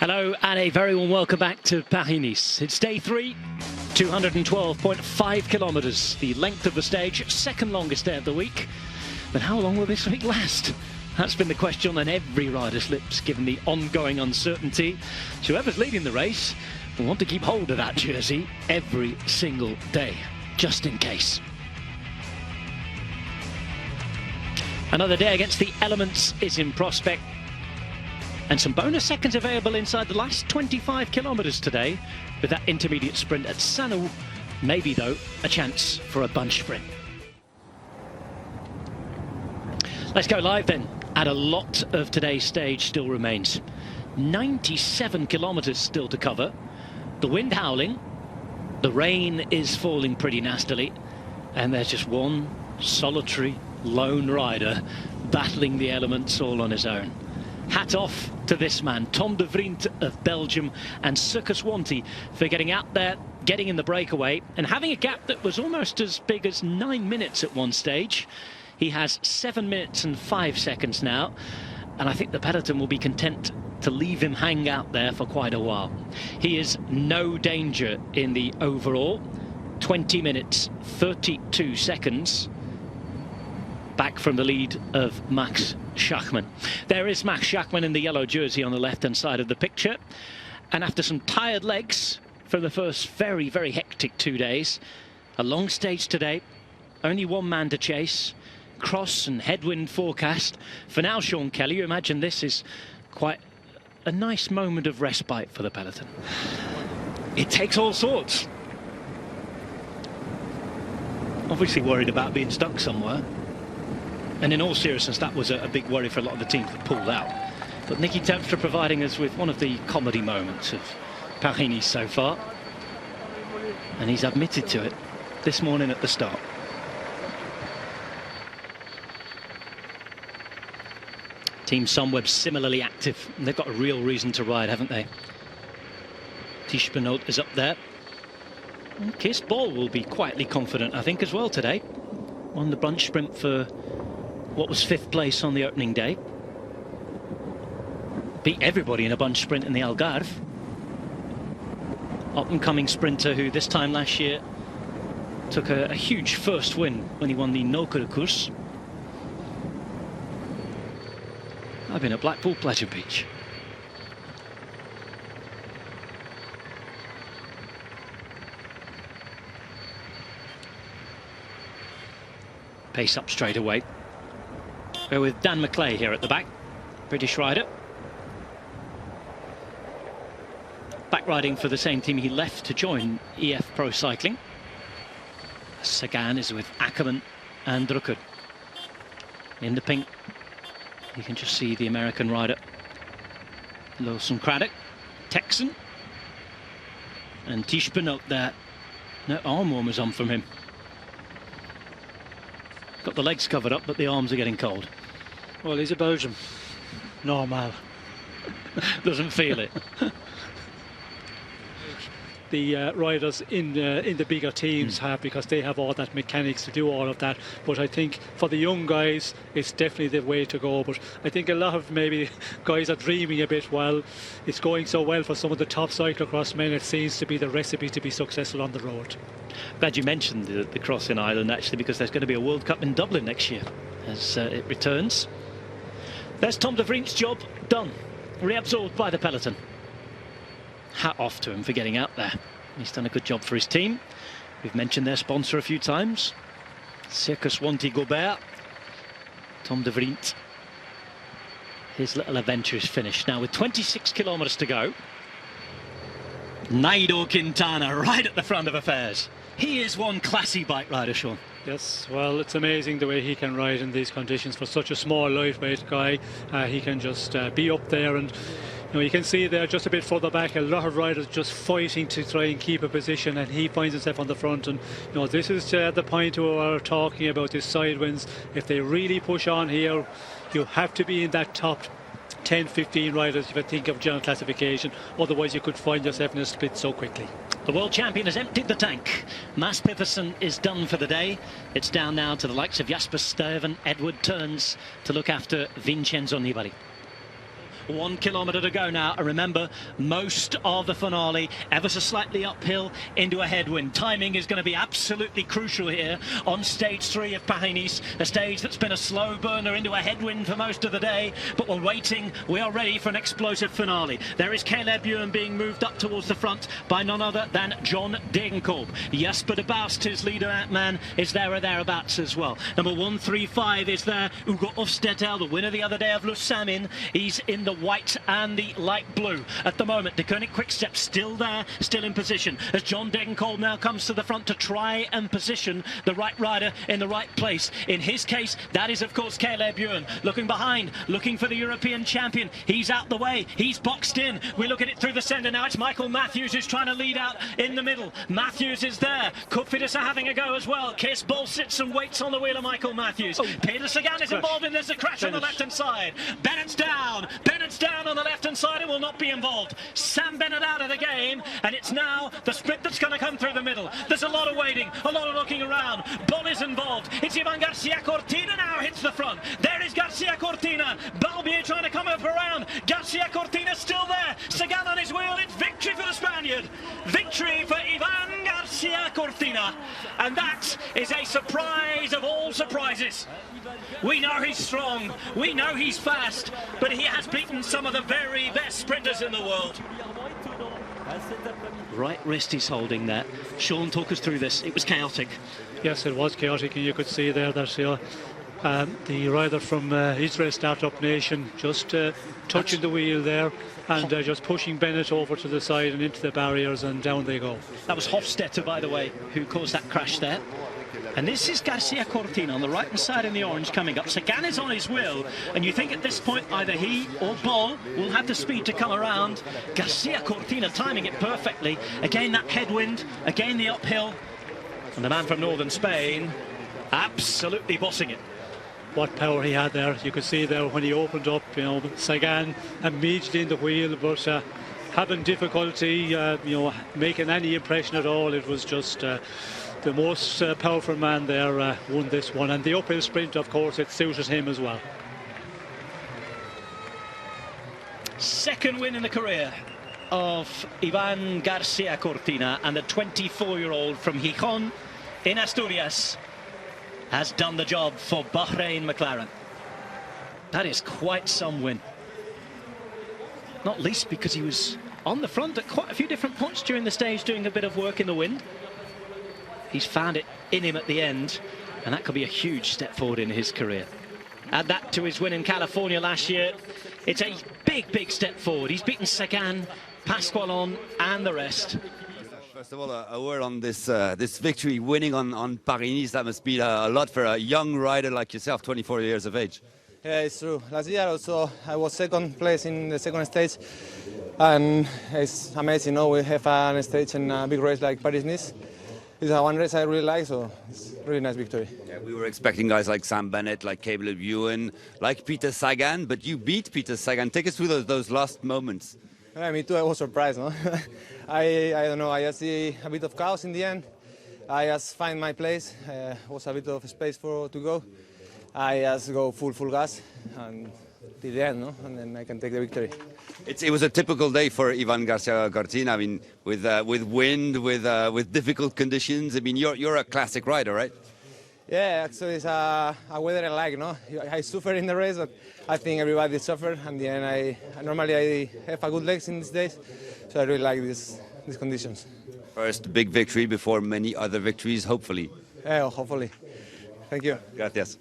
Hello and a very warm welcome back to Paris-Nice. It's day 3, 212.5 kilometres, the length of the stage, second longest day of the week. But how long will this week last? That's been the question on every rider's lips, given the ongoing uncertainty. So whoever's leading the race will want to keep hold of that jersey every single day, just in case. Another day against the elements is in prospect. And some bonus seconds available inside the last 25 kilometres today with that intermediate sprint at Sanou. Maybe, though, a chance for a bunch sprint. Let's go live then. And a lot of today's stage still remains. 97 kilometres still to cover. The wind howling. The rain is falling pretty nastily. And there's just one solitary lone rider battling the elements all on his own. Hat off to this man, Tom de Vriend of Belgium, and Sukker Swanty for getting out there, getting in the breakaway, and having a gap that was almost as big as 9 minutes at one stage. He has 7 minutes and 5 seconds now, and I think the peloton will be content to leave him hang out there for quite a while. He is no danger in the overall. 20 minutes, 32 seconds. Back from the lead of Max Schachmann. There is Max Schachmann in the yellow jersey on the left-hand side of the picture. And after some tired legs from the first very, very hectic 2 days, a long stage today, only one man to chase, cross and headwind forecast. For now, Sean Kelly, you imagine this is quite a nice moment of respite for the peloton. It takes all sorts. Obviously worried about being stuck somewhere. And in all seriousness, that was a big worry for a lot of the teams that pulled out. But Nicky Terpstra providing us with one of the comedy moments of Paris-Nice so far. And he's admitted to it this morning at the start. Team Sunweb similarly active. And they've got a real reason to ride, haven't they? Tish Benoot is up there. And Kees Bol will be quietly confident, I think, as well today. Won the bunch sprint for what was 5th place on the opening day. Beat everybody in a bunch sprint in the Algarve. Up-and-coming sprinter who this time last year took a huge first win when he won the Nokere-koers. I've been at Blackpool Pleasure Beach. Pace up straight away. We're with Dan McClay here at the back, British rider. Back riding for the same team he left to join EF Pro Cycling. Sagan is with Ackerman and Drucker. In the pink, you can just see the American rider. Lawson Craddock, Texan. And Tish Benoot there. No arm warmers on from him. Got the legs covered up, but the arms are getting cold. Well, he's a Belgian. Normal. Doesn't feel it. The riders in the bigger teams have, because they have all that mechanics to do all of that. But I think for the young guys, it's definitely the way to go. But I think a lot of maybe guys are dreaming a bit. While it's going so well for some of the top cyclocross men, it seems to be the recipe to be successful on the road. Glad you mentioned the cross in Ireland, actually, because there's going to be a World Cup in Dublin next year as it returns. There's Tom de Vriend's job done, reabsorbed by the peloton. Hat off to him for getting out there. He's done a good job for his team. We've mentioned their sponsor a few times. Sukker Swanty Gobert. Tom de Vriend. His little adventure is finished. Now with 26 kilometres to go. Nairo Quintana right at the front of affairs. He is one classy bike rider, Sean. Yes, well, it's amazing the way he can ride in these conditions for such a small, lightweight guy. He can just be up there, and you can see there just a bit further back, a lot of riders just fighting to try and keep a position, and he finds himself on the front. And this is the point where we're talking about these side winds. If they really push on here, you have to be in that top 10-15 riders if you think of general classification. Otherwise you could find yourself in a split so quickly. The world champion has emptied the tank. Mads Pedersen is done for the day. It's down now to the likes of Jasper Stuyven. Edward turns to look after Vincenzo Nibali. 1 kilometre to go now, and remember, most of the finale ever so slightly uphill into a headwind. Timing is going to be absolutely crucial here on stage 3 of Paris, a stage that's been a slow burner into a headwind for most of the day, but we're waiting, we are ready for an explosive finale. There is Caleb Ewan being moved up towards the front by none other than John Degenkolb. Jasper de Baust, his leader man, is there or thereabouts as well. Number 135 is there, Ugo Hofstetter, the winner the other day of Lusamin. He's in the white and the light blue at the moment. De Koning Quickstep still there, still in position, as John Degenkolb now comes to the front to try and position the right rider in the right place. In his case, that is of course Caleb Ewan, looking behind, looking for the European champion. He's out the way, he's boxed in. We look at it through the centre now. It's Michael Matthews who's trying to lead out in the middle. Matthews is there, Kufidis are having a go as well. Kees Bol sits and waits on the wheel of Michael Matthews. Peter Sagan is involved, and there's a crash on the left hand side. Bennett's down on the left hand side and will not be involved. Sam Bennett out of the game, and it's now the sprint that's going to come through the middle. There's a lot of waiting, a lot of looking around. Bol is involved. It's Ivan Garcia Cortina now hits the front. There is Garcia Cortina. Balbier trying to come up around. Garcia Cortina still there. Sagan on his wheel. It's victory for the Spaniard. Victory for Ivan Garcia Cortina. And that is a surprise of all surprises. We know he's strong, we know he's fast, but he has beaten some of the very best sprinters in the world. Right wrist he's holding there. Sean, talk us through this. It was chaotic. Yes, it was chaotic, and you could see there that the rider from Israel Startup Nation just touching the wheel there and just pushing Bennett over to the side and into the barriers, and down they go. That was Hofstetter, by the way, who caused that crash there. And this is Garcia Cortina on the right hand side in the orange coming up. Sagan is on his wheel, and you think at this point either he or Bol will have the speed to come around. Garcia Cortina timing it perfectly. Again that headwind, again the uphill. And the man from northern Spain absolutely bossing it. What power he had there. You could see there when he opened up, Sagan immediately in the wheel, but having difficulty, making any impression at all. It was just the most powerful man there won this one, and the uphill sprint, of course, it suited him as well. Second win in the career of Ivan Garcia Cortina, and the 24-year-old from Gijón in Asturias has done the job for Bahrain McLaren. That is quite some win, not least because he was on the front at quite a few different points during the stage doing a bit of work in the wind. He's found it in him at the end, and that could be a huge step forward in his career. Add that to his win in California last year, it's a big step forward. He's beaten Sagan, Pasqualon and the rest. First of all, a word on this this victory, winning on Paris-Nice. That must be a lot for a young rider like yourself, 24 years of age. Yeah, it's true. Last year also I was second place in the second stage, and it's amazing. We have a stage in a big race like Paris-Nice. It's one race I really like, so it's a really nice victory. Yeah, we were expecting guys like Sam Bennett, like Caleb Ewan, like Peter Sagan, but you beat Peter Sagan. Take us through those last moments. Yeah, me too. I was surprised. No? I don't know. I just see a bit of chaos in the end. I just find my place. Was a bit of space to go. I just go full gas and till the end, and then I can take the victory. It was a typical day for Ivan Garcia Cortina. I mean, with wind, with difficult conditions. I mean, you're a classic rider, right? Yeah, actually, it's a weather I like. I suffer in the race, but I think everybody suffers. And the end, normally I have a good legs in these days, so I really like these conditions. First big victory before many other victories, hopefully. Yeah, hopefully. Thank you. Gracias.